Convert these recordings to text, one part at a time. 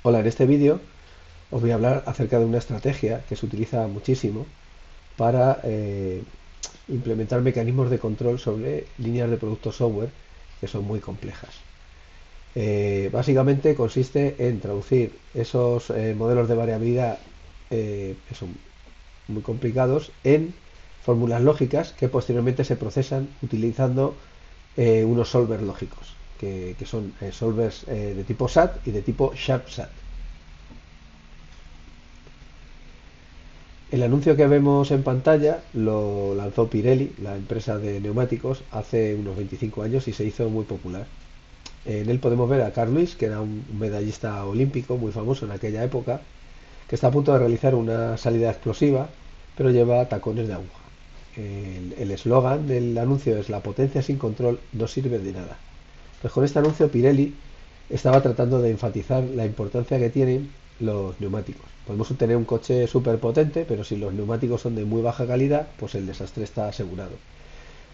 Hola, en este vídeo os voy a hablar acerca de una estrategia que se utiliza muchísimo para implementar mecanismos de control sobre líneas de productos software que son muy complejas. Básicamente consiste en traducir esos modelos de variabilidad que son muy complicados en fórmulas lógicas que posteriormente se procesan utilizando unos solvers lógicos, que son solvers de tipo SAT y de tipo SharpSAT. El anuncio que vemos en pantalla lo lanzó Pirelli, la empresa de neumáticos, hace unos 25 años y se hizo muy popular. En él podemos ver a Carl Lewis, que era un medallista olímpico muy famoso en aquella época, que está a punto de realizar una salida explosiva, pero lleva tacones de aguja. El eslogan del anuncio es: la potencia sin control no sirve de nada. Pues con este anuncio Pirelli estaba tratando de enfatizar la importancia que tienen los neumáticos. Podemos tener un coche súper potente, pero si los neumáticos son de muy baja calidad, pues el desastre está asegurado.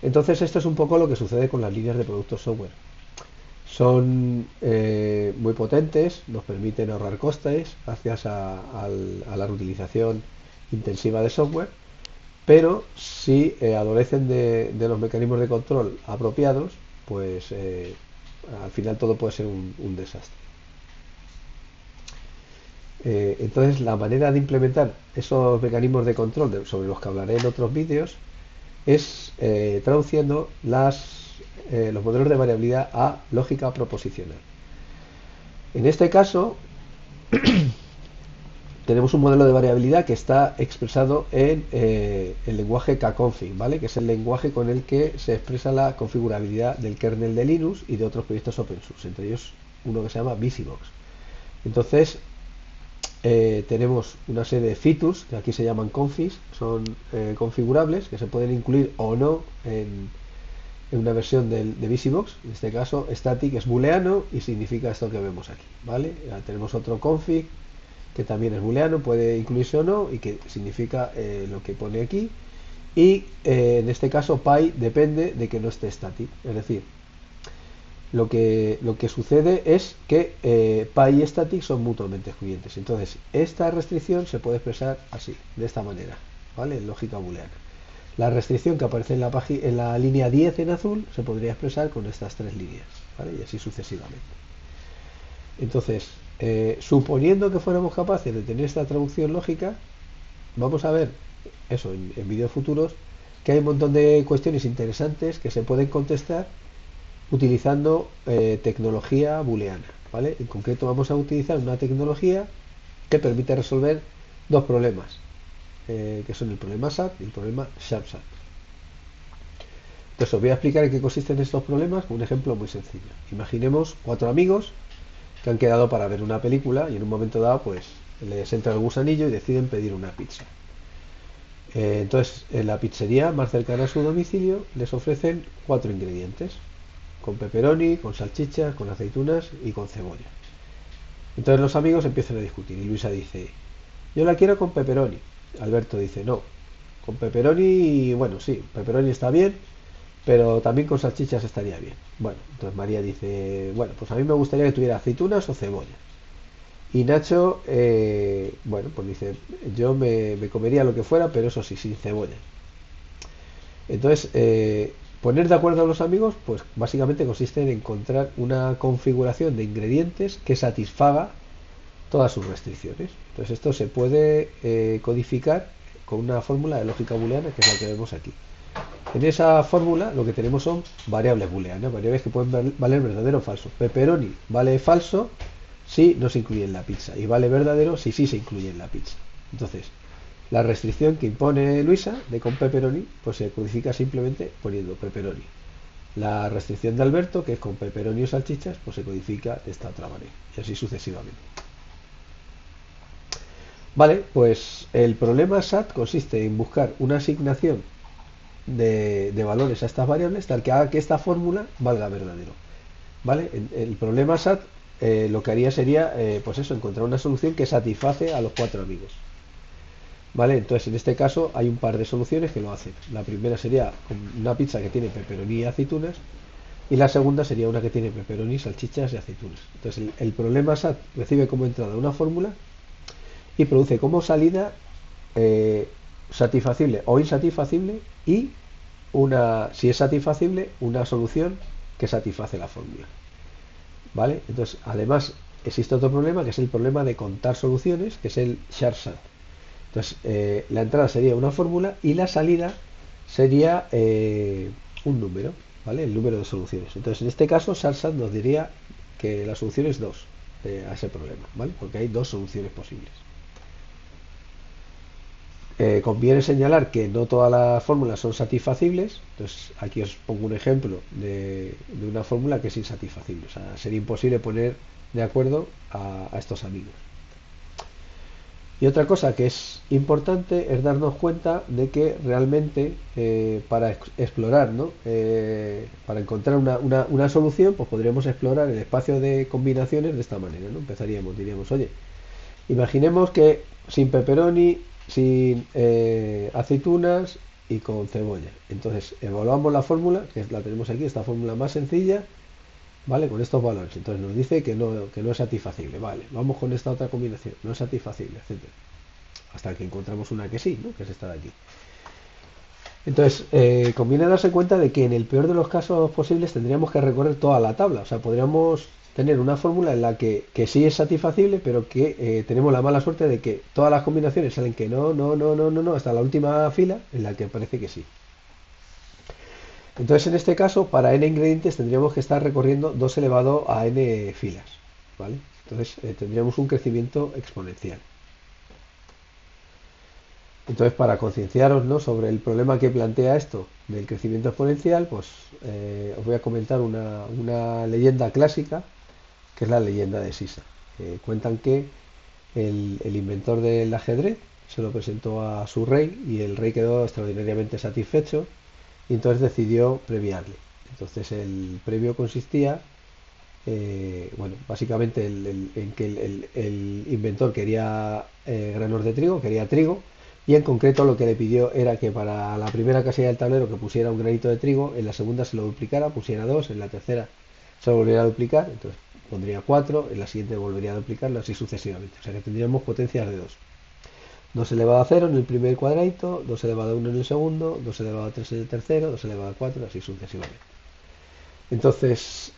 Entonces esto es un poco lo que sucede con las líneas de productos software. Son muy potentes, nos permiten ahorrar costes gracias a la reutilización intensiva de software, pero si adolecen de los mecanismos de control apropiados, pues al final todo puede ser un desastre. Entonces la manera de implementar esos mecanismos de control sobre los que hablaré en otros vídeos es traduciendo los modelos de variabilidad a lógica proposicional. En este caso tenemos un modelo de variabilidad que está expresado en el lenguaje kconfig, ¿vale? Que es el lenguaje con el que se expresa la configurabilidad del kernel de Linux y de otros proyectos open source, entre ellos uno que se llama VisiBox. Entonces tenemos una serie de features que aquí se llaman configs, son configurables, que se pueden incluir o no en una versión de VisiBox. En este caso static es booleano y significa esto que vemos aquí, ¿vale? Ya tenemos otro config que también es booleano, puede incluirse o no y que significa lo que pone aquí, y en este caso py depende de que no esté static, es decir, lo que sucede es que py y static son mutuamente excluyentes. Entonces esta restricción se puede expresar así, de esta manera, ¿vale? En lógica booleana. La restricción que aparece en la línea 10 en azul se podría expresar con estas tres líneas, ¿vale? Y así sucesivamente. Entonces, suponiendo que fuéramos capaces de tener esta traducción lógica, vamos a ver eso en vídeos futuros, que hay un montón de cuestiones interesantes que se pueden contestar utilizando tecnología booleana, ¿vale? En concreto vamos a utilizar una tecnología que permite resolver dos problemas, que son el problema SAT y el problema SharpSAT. Entonces os voy a explicar en qué consisten estos problemas con un ejemplo muy sencillo. Imaginemos cuatro amigos que han quedado para ver una película y en un momento dado pues les entra el gusanillo y deciden pedir una pizza. Entonces en la pizzería más cercana a su domicilio les ofrecen cuatro ingredientes: con pepperoni, con salchichas, con aceitunas y con cebolla. Entonces los amigos empiezan a discutir y Luisa dice: yo la quiero con pepperoni. Alberto dice: no, con pepperoni, bueno, sí, pepperoni está bien, pero también con salchichas estaría bien. Bueno, entonces María dice: bueno, pues a mí me gustaría que tuviera aceitunas o cebolla. Y Nacho, bueno, pues dice: yo me comería lo que fuera, pero eso sí, sin cebolla. Entonces, poner de acuerdo a los amigos, pues básicamente consiste en encontrar una configuración de ingredientes que satisfaga todas sus restricciones. Entonces esto se puede codificar con una fórmula de lógica booleana, que es la que vemos aquí. En esa fórmula lo que tenemos son variables booleanas, variables que pueden valer verdadero o falso. Pepperoni vale falso si no se incluye en la pizza, y vale verdadero si sí se incluye en la pizza. Entonces, la restricción que impone Luisa de con pepperoni, pues se codifica simplemente poniendo pepperoni. La restricción de Alberto, que es con pepperoni o salchichas, pues se codifica de esta otra manera, y así sucesivamente. Vale, pues el problema SAT consiste en buscar una asignación de valores a estas variables tal que haga que esta fórmula valga verdadero. ¿Vale? El problema SAT lo que haría sería, pues eso, encontrar una solución que satisface a los cuatro amigos. ¿Vale? Entonces en este caso hay un par de soluciones que lo hacen. La primera sería una pizza que tiene pepperoni y aceitunas. y la segunda sería una que tiene pepperoni, salchichas y aceitunas. Entonces el problema SAT recibe como entrada una fórmula y produce como salida eh, satisfacible o insatisfacible y si es satisfacible, una solución que satisface la fórmula. ¿Vale? Entonces, además, existe otro problema que es el problema de contar soluciones, que es el SHARSAT. Entonces, la entrada sería una fórmula y la salida sería un número, ¿vale? El número de soluciones. Entonces, en este caso, SHARSAT nos diría que la solución es 2 a ese problema, ¿vale? Porque hay dos soluciones posibles. Conviene señalar que no todas las fórmulas son satisfacibles. Entonces aquí os pongo un ejemplo de una fórmula que es insatisfacible. O sea, sería imposible poner de acuerdo a estos amigos. Y otra cosa que es importante es darnos cuenta de que realmente para explorar, ¿no? Para encontrar una solución, pues podríamos explorar el espacio de combinaciones de esta manera, ¿no? Empezaríamos, diríamos, oye, imaginemos que sin pepperoni, sin aceitunas y con cebolla. Entonces evaluamos la fórmula, que la tenemos aquí, esta fórmula más sencilla, ¿vale? Con estos valores. Entonces nos dice que no es satisfacible. Vale, vamos con esta otra combinación, no es satisfacible, etcétera. Hasta que encontramos una que sí, ¿no? Que es esta de aquí. Entonces, conviene darse cuenta de que en el peor de los casos posibles tendríamos que recorrer toda la tabla. O sea, podríamos tener una fórmula en la que sí es satisfacible, pero que tenemos la mala suerte de que todas las combinaciones salen que no, no, no, no, no, no, hasta la última fila en la que parece que sí. Entonces, en este caso, para n ingredientes tendríamos que estar recorriendo 2 elevado a n filas, ¿vale? Entonces, tendríamos un crecimiento exponencial. Entonces, para concienciaros, ¿no?, sobre el problema que plantea esto del crecimiento exponencial, pues os voy a comentar una leyenda clásica, que es la leyenda de Sisa. Cuentan que el inventor del ajedrez se lo presentó a su rey y el rey quedó extraordinariamente satisfecho y entonces decidió premiarle. Entonces el premio consistía, bueno, básicamente en que el inventor quería granos de trigo, quería trigo, y en concreto lo que le pidió era que para la primera casilla del tablero que pusiera un granito de trigo, en la segunda se lo duplicara, pusiera 2, en la tercera se lo volviera a duplicar, entonces pondría 4, en la siguiente volvería a duplicarlo, así sucesivamente. O sea que tendríamos potencias de 2. 2 elevado a 0 en el primer cuadradito, 2 elevado a 1 en el segundo, 2 elevado a 3 en el tercero, 2 elevado a 4, así sucesivamente. Entonces,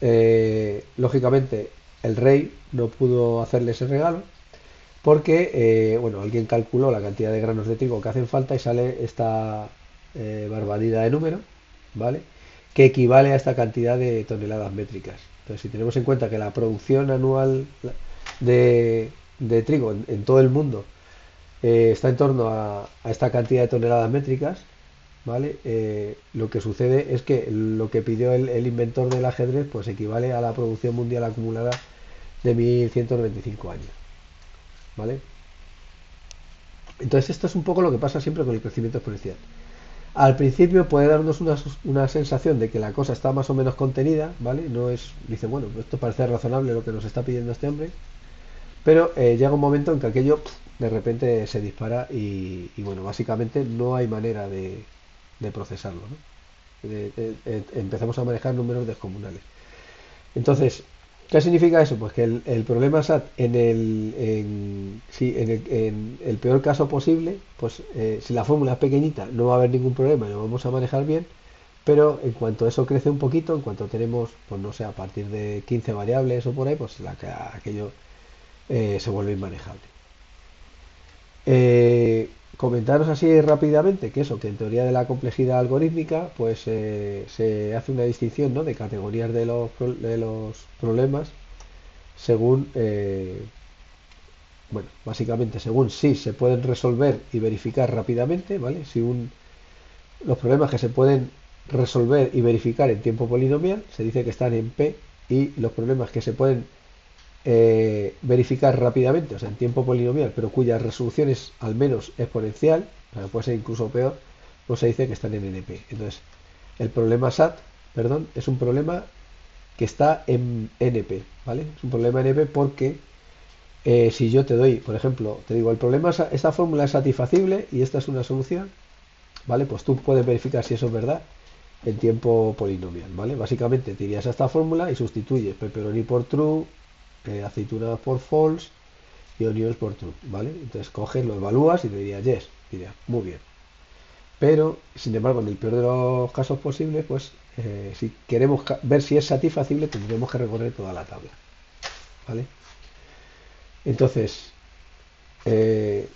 lógicamente, el rey no pudo hacerle ese regalo porque, bueno, alguien calculó la cantidad de granos de trigo que hacen falta y sale esta barbaridad de número, ¿vale? Que equivale a esta cantidad de toneladas métricas. Entonces, si tenemos en cuenta que la producción anual de trigo en todo el mundo está en torno a esta cantidad de toneladas métricas, ¿vale? Lo que sucede es que lo que pidió el inventor del ajedrez pues equivale a la producción mundial acumulada de 1195 años, ¿vale? Entonces esto es un poco lo que pasa siempre con el crecimiento exponencial. Al principio puede darnos una sensación de que la cosa está más o menos contenida, ¿vale? No es, dice, bueno, pues esto parece razonable lo que nos está pidiendo este hombre, pero llega un momento en que aquello de repente se dispara y bueno, básicamente no hay manera de procesarlo, ¿no? Empezamos a manejar números descomunales. Entonces, ¿qué significa eso? Pues que el problema SAT en el peor caso posible, pues si la fórmula es pequeñita no va a haber ningún problema y lo vamos a manejar bien, pero en cuanto eso crece un poquito, en cuanto tenemos, pues no sé, a partir de 15 variables o por ahí, pues aquello se vuelve inmanejable. Comentaros así rápidamente que eso, que en teoría de la complejidad algorítmica, pues se hace una distinción, ¿no?, de categorías de los problemas según, bueno, básicamente según si se pueden resolver y verificar rápidamente, ¿vale? Los problemas que se pueden resolver y verificar en tiempo polinomial se dice que están en P, y los problemas que se pueden verificar rápidamente, o sea, en tiempo polinomial, pero cuya resolución es al menos exponencial, o sea, puede ser incluso peor, pues se dice que están en NP. Entonces, el problema SAT, perdón, es un problema que está en NP, ¿vale? Es un problema NP porque si yo te doy, por ejemplo, te digo, esta fórmula es satisfacible y esta es una solución, ¿vale? Pues tú puedes verificar si eso es verdad en tiempo polinomial, ¿vale? Básicamente te irías a esta fórmula y sustituyes pepperoni por true, aceitunas por false y onions por true, ¿vale? Entonces coges, lo evalúas y te diría yes, diría muy bien. Pero, sin embargo, en el peor de los casos posibles, pues si queremos ver si es satisfacible, tendremos que recorrer toda la tabla, ¿vale? Entonces, eh,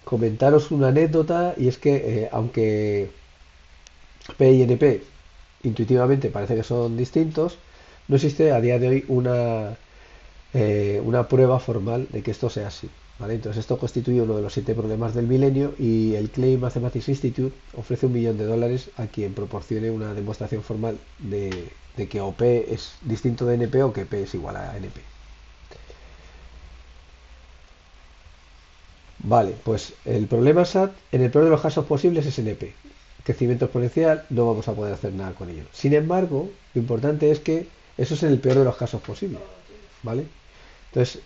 comentaros una anécdota y es que aunque P y NP intuitivamente parece que son distintos, no existe a día de hoy una prueba formal de que esto sea así. ¿Vale? Entonces esto constituye uno de los 7 problemas del milenio y el Clay Mathematics Institute ofrece $1.000.000 a quien proporcione una demostración formal de que OP es distinto de NP o que P es igual a NP. Vale, pues el problema SAT en el peor de los casos posibles es NP. Crecimiento exponencial, no vamos a poder hacer nada con ello. Sin embargo, lo importante es que eso es en el peor de los casos posibles. ¿Vale? Entonces,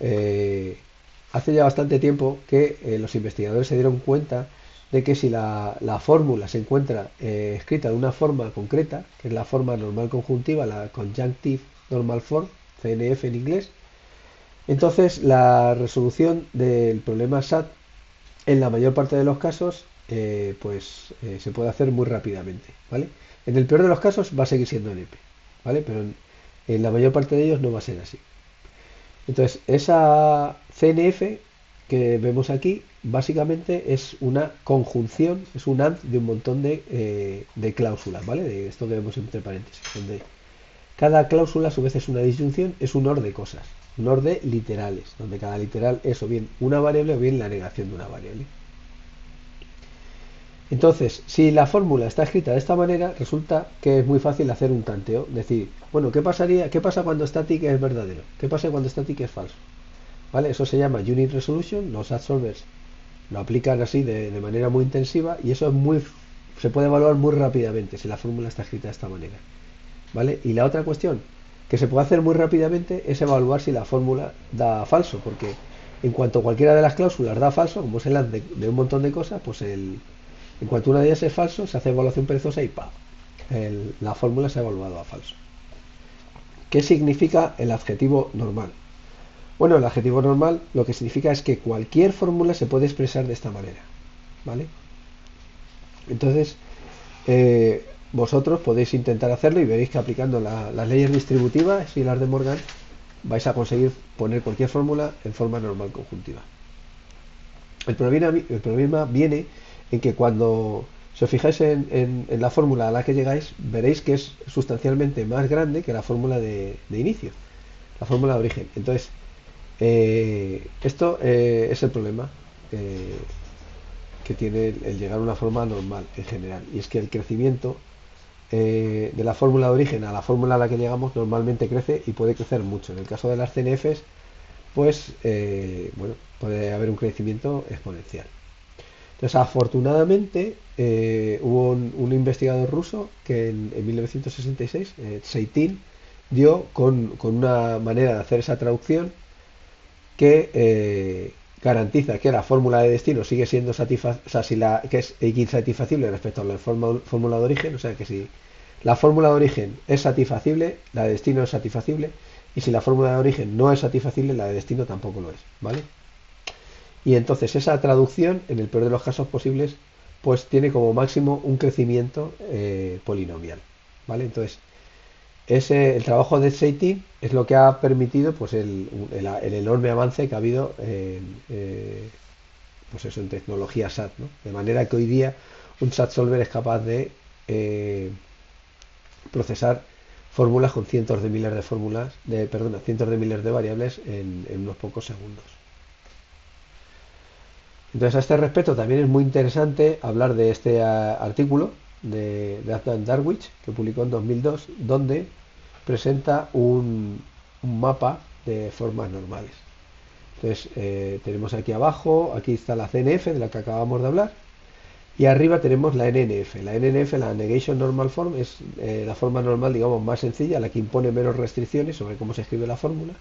hace ya bastante tiempo que los investigadores se dieron cuenta de que si la fórmula se encuentra escrita de una forma concreta, que es la forma normal conjuntiva, la Conjunctive Normal Form, CNF en inglés, entonces la resolución del problema SAT en la mayor parte de los casos se puede hacer muy rápidamente, ¿vale? En el peor de los casos va a seguir siendo NP, ¿vale? Pero en la mayor parte de ellos no va a ser así. Entonces, esa CNF que vemos aquí, básicamente es una conjunción, es un AND de un montón de cláusulas, ¿vale? De esto que vemos entre paréntesis, donde cada cláusula a su vez es una disyunción, es un OR de cosas, un OR de literales, donde cada literal es o bien una variable o bien la negación de una variable. Entonces, si la fórmula está escrita de esta manera, resulta que es muy fácil hacer un tanteo, decir, bueno, ¿qué pasa cuando static es verdadero? ¿Qué pasa cuando static es falso? ¿Vale? Eso se llama Unit Resolution, los ad solvers lo aplican así de manera muy intensiva y eso se puede evaluar muy rápidamente si la fórmula está escrita de esta manera. ¿Vale? Y la otra cuestión que se puede hacer muy rápidamente es evaluar si la fórmula da falso, porque en cuanto cualquiera de las cláusulas da falso, como es el AND de un montón de cosas, pues en cuanto una de ellas es falso, se hace evaluación perezosa y ¡pa! La fórmula se ha evaluado a falso. ¿Qué significa el adjetivo normal? Bueno, el adjetivo normal lo que significa es que cualquier fórmula se puede expresar de esta manera, ¿vale? Entonces, vosotros podéis intentar hacerlo y veréis que aplicando las leyes distributivas y las de Morgan vais a conseguir poner cualquier fórmula en forma normal conjuntiva. El problema viene en que cuando, si os fijáis en la fórmula a la que llegáis, veréis que es sustancialmente más grande que la fórmula de inicio, la fórmula de origen. Entonces, esto es el problema que tiene el llegar a una forma normal en general. Y es que el crecimiento de la fórmula de origen a la fórmula a la que llegamos normalmente crece y puede crecer mucho. En el caso de las CNFs, pues bueno, puede haber un crecimiento exponencial. Entonces, afortunadamente, hubo un investigador ruso que en 1966, Tseitin, dio con una manera de hacer esa traducción que garantiza que la fórmula de destino sigue siendo que es insatisfacible respecto a la fórmula de origen, o sea que si la fórmula de origen es satisfacible, la de destino es satisfacible, y si la fórmula de origen no es satisfacible, la de destino tampoco lo es, ¿vale? Y entonces esa traducción, en el peor de los casos posibles, pues tiene como máximo un crecimiento polinomial, ¿vale? Entonces, el trabajo de Seitin es lo que ha permitido pues el enorme avance que ha habido pues eso, en tecnología SAT, ¿no? De manera que hoy día un SAT solver es capaz de procesar fórmulas con cientos de miles de cientos de miles de variables en unos pocos segundos. Entonces, a este respecto también es muy interesante hablar de este artículo de Adnan Darwich, que publicó en 2002, donde presenta un mapa de formas normales. Entonces, tenemos aquí abajo, aquí está la CNF de la que acabamos de hablar, y arriba tenemos la NNF. La NNF, la Negation Normal Form, es la forma normal, digamos, más sencilla, la que impone menos restricciones sobre cómo se escribe la fórmula.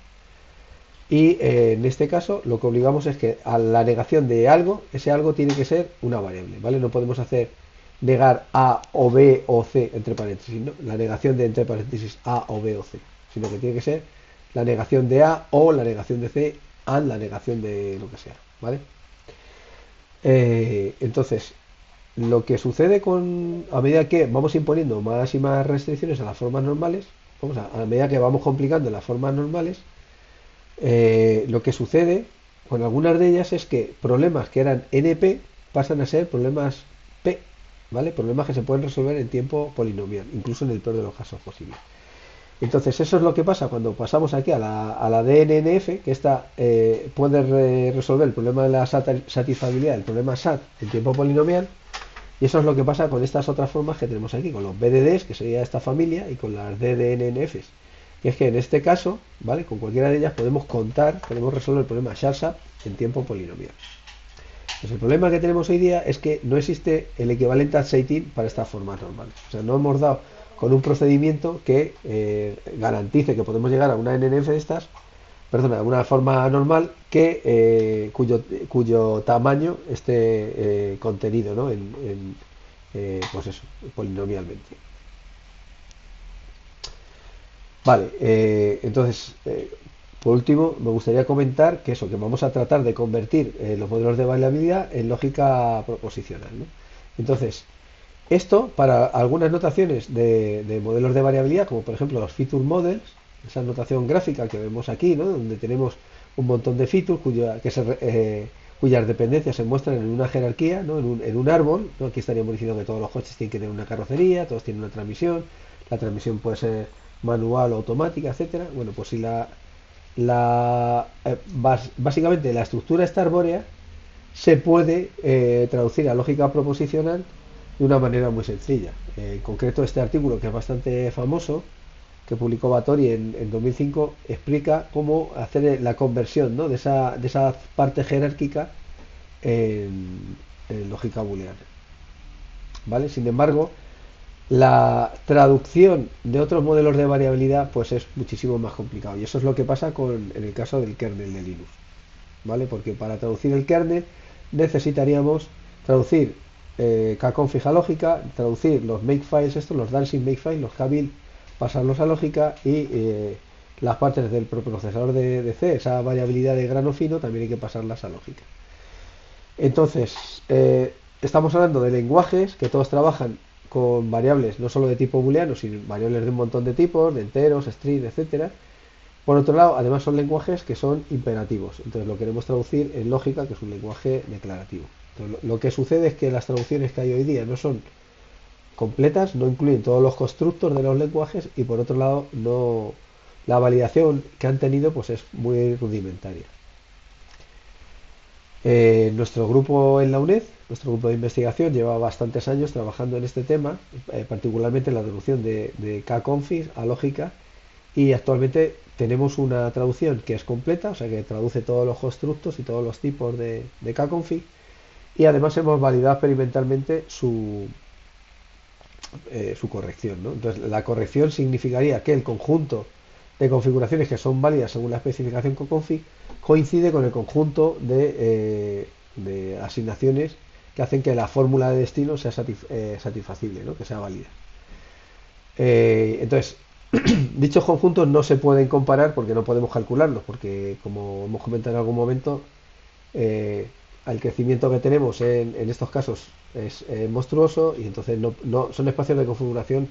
Y en este caso lo que obligamos es que a la negación de algo, ese algo tiene que ser una variable, ¿vale? No podemos hacer negar A o B o C entre paréntesis, ¿no? La negación de entre paréntesis A o B o C, sino que tiene que ser la negación de A o la negación de C and la negación de lo que sea, ¿vale? Entonces, lo que sucede a medida que vamos imponiendo más y más restricciones a las formas normales, a medida que vamos complicando las formas normales, lo que sucede con algunas de ellas es que problemas que eran NP pasan a ser problemas P, ¿vale? Problemas que se pueden resolver en tiempo polinomial, incluso en el peor de los casos posibles. Entonces, eso es lo que pasa cuando pasamos aquí a la DNNF, que esta puede resolver el problema de la satisfabilidad, el problema SAT en tiempo polinomial, y eso es lo que pasa con estas otras formas que tenemos aquí, con los BDDs, que sería esta familia, y con las DDNNFs. Y es que en este caso, ¿vale? Con cualquiera de ellas podemos resolver el problema SHARSAP en tiempo polinomial. Pues el problema que tenemos hoy día es que no existe el equivalente a Seitin para estas formas normales. O sea, no hemos dado con un procedimiento que garantice que podemos llegar a una NNF de estas, perdona, a una forma normal cuyo tamaño esté contenido, ¿no? Pues eso, polinomialmente. Vale, entonces, por último, me gustaría comentar que vamos a tratar de convertir los modelos de variabilidad en lógica proposicional, ¿no? Entonces, esto para algunas notaciones de modelos de variabilidad, como por ejemplo los feature models, esa notación gráfica que vemos aquí, ¿no? Donde tenemos un montón de features cuyas dependencias se muestran en una jerarquía, ¿no? En un árbol, ¿no? Aquí estaríamos diciendo que todos los coches tienen que tener una carrocería, todos tienen una transmisión, la transmisión puede ser manual o automática, etcétera. Bueno, pues si básicamente la estructura esta arbórea se puede traducir a lógica proposicional de una manera muy sencilla. En concreto, este artículo, que es bastante famoso, que publicó Báthory en 2005, explica cómo hacer la conversión, ¿no? de esa parte jerárquica en lógica booleana. ¿Vale? Sin embargo, la traducción de otros modelos de variabilidad pues es muchísimo más complicado, y eso es lo que pasa en el caso del kernel de Linux, ¿vale? Porque para traducir el kernel necesitaríamos traducir kconfig a lógica, traducir los makefiles, los dancing makefiles, los kbil, pasarlos a lógica, y las partes del procesador de C, esa variabilidad de grano fino, también hay que pasarlas a lógica. Entonces, estamos hablando de lenguajes que todos trabajan con variables no solo de tipo booleano, sino variables de un montón de tipos, de enteros, string, etcétera. Por otro lado, además son lenguajes que son imperativos, entonces lo queremos traducir en lógica, que es un lenguaje declarativo. Entonces, lo que sucede es que las traducciones que hay hoy día no son completas, no incluyen todos los constructos de los lenguajes, y por otro lado, la validación que han tenido pues es muy rudimentaria. Nuestro grupo en la UNED, nuestro grupo de investigación, lleva bastantes años trabajando en este tema, particularmente en la traducción de kconfig a lógica, y actualmente tenemos una traducción que es completa, o sea que traduce todos los constructos y todos los tipos de kconfig, y además hemos validado experimentalmente su corrección, ¿no? Entonces, la corrección significaría que el conjunto de configuraciones que son válidas según la especificación kconfig coincide con el conjunto de asignaciones que hacen que la fórmula de destino sea satisfacible, ¿no? Que sea válida. Entonces, dichos conjuntos no se pueden comparar porque no podemos calcularlos, porque como hemos comentado en algún momento, el crecimiento que tenemos en estos casos es monstruoso, y entonces son espacios de configuración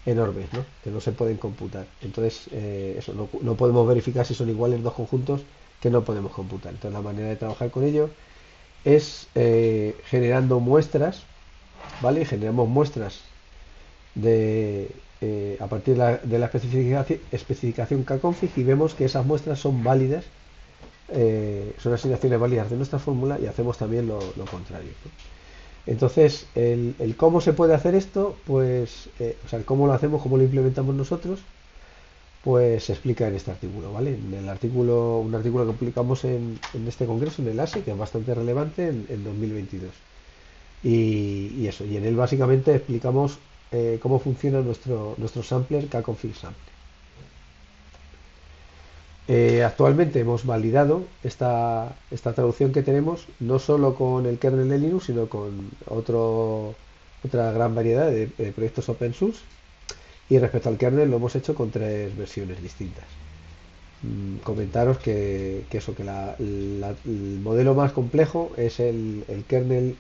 enormes, ¿no? Que no se pueden computar. Entonces, eso no podemos verificar si son iguales dos conjuntos que no podemos computar. Entonces, la manera de trabajar con ello es generando muestras, ¿vale? Generamos muestras a partir de la especificación kconfig, y vemos que esas muestras son válidas, son asignaciones válidas de nuestra fórmula, y hacemos también lo contrario, ¿no? Entonces, el cómo se puede hacer esto, pues, o sea, el cómo lo hacemos, cómo lo implementamos nosotros, pues se explica en este artículo, ¿vale? En un artículo que publicamos en este congreso, en el ASE, que es bastante relevante, en 2022. Y eso, y en él básicamente explicamos cómo funciona nuestro sampler kconfig sample. Actualmente hemos validado esta traducción que tenemos no solo con el kernel de Linux, sino con otra gran variedad de proyectos open source. Y respecto al kernel lo hemos hecho con tres versiones distintas. Comentaros que eso, que el modelo más complejo es el kernel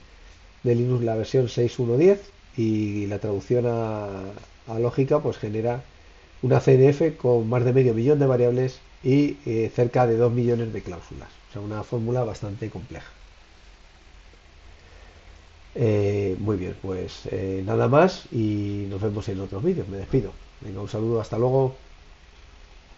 de Linux, la versión 6.1.10, y la traducción a lógica pues genera una CDF con más de medio millón de variables y cerca de 2 millones de cláusulas. O sea, una fórmula bastante compleja. Muy bien, pues nada más y nos vemos en otros vídeos. Me despido. Venga, un saludo, hasta luego.